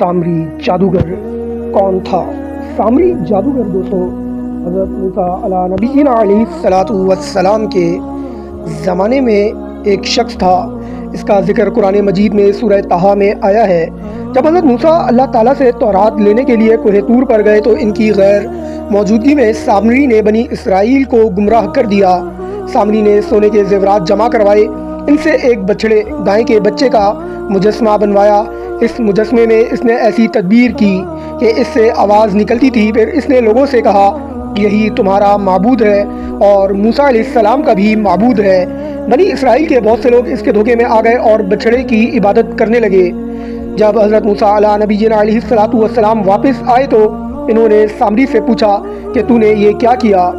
सामरी जादूगर कौन था? सामरी जादूगर दोस्तों हज़रत मूसा अला नबीना अलैहिस्सलातु वस्सलाम के ज़माने में एक शख्स था। इसका ज़िक्र कुरान मजीद में सूरह ताहा में आया है। जब हज़रत मूसा अल्लाह ताला से तौरात लेने के लिए कोहे तूर पर गए तो इनकी गैर मौजूदगी में सामरी ने बनी इसराइल को गुमराह कर दिया। सामरी ने सोने के ज़ेवरात जमा करवाए, इनसे एक बछड़े गाय के बच्चे का मुजस्मा बनवाया। इस मुजस्मे में इसने ऐसी तदबीर की कि इससे आवाज़ निकलती थी। फिर इसने लोगों से कहा, यही तुम्हारा माबूद है और मूसा अलैहिस्सलाम का भी माबूद है। बनी इसराइल के बहुत से लोग इसके धोखे में आ गए और बछड़े की इबादत करने लगे। जब हज़रत मूसा अला नबीना अलैहिस्सलातु वस्सलाम वापस आए तो इन्होंने सामरी से पूछा कि तूने ये क्या किया?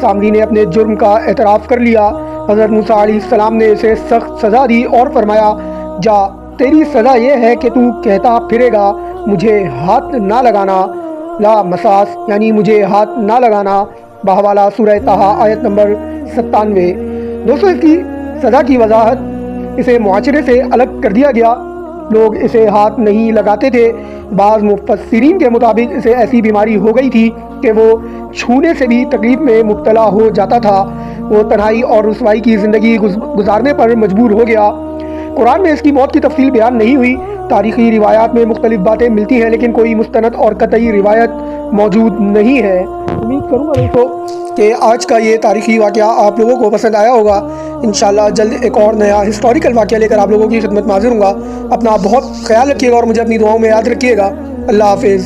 सामरी ने अपने जुर्म का एतराफ़ कर लिया। हज़रत मूसा अलैहिस्सलाम ने इसे सख्त सज़ा दी और फरमाया, जा, तेरी सज़ा ये है कि तू कहता फिरेगा मुझे हाथ ना लगाना, ला मसास यानी मुझे हाथ ना लगाना। बहवाला सूरह ताहा आयत नंबर 97। दोस्तों, इसकी सज़ा की वजाहत इसे मुआशरे से अलग कर दिया गया। लोग इसे हाथ नहीं लगाते थे। बाज़ मुफस्सिरीन के मुताबिक इसे ऐसी बीमारी हो गई थी कि वो छूने से भी तकलीफ में मुब्तला हो जाता था। वो तन्हाई और रुसवाई की ज़िंदगी गुजारने पर मजबूर हो गया। कुरान में इसकी मौत की तफसील बयान नहीं हुई। तारीख़ी रिवायात में मुख्तलिफ बातें मिलती हैं, लेकिन कोई मुस्तनद और कतई रिवायत मौजूद नहीं है। उम्मीद करूँगा दोस्तों कि आज का ये तारीख़ी वाक़या आप लोगों को पसंद आया होगा। इंशाअल्लाह जल्द एक और नया हिस्टोरिकल वाक़या लेकर आप लोगों की खिदमत में हाज़िर हूँगा। अपना बहुत ख्याल रखिएगा और मुझे अपनी दुआओं में याद रखिएगा। अल्लाह हाफ़िज़।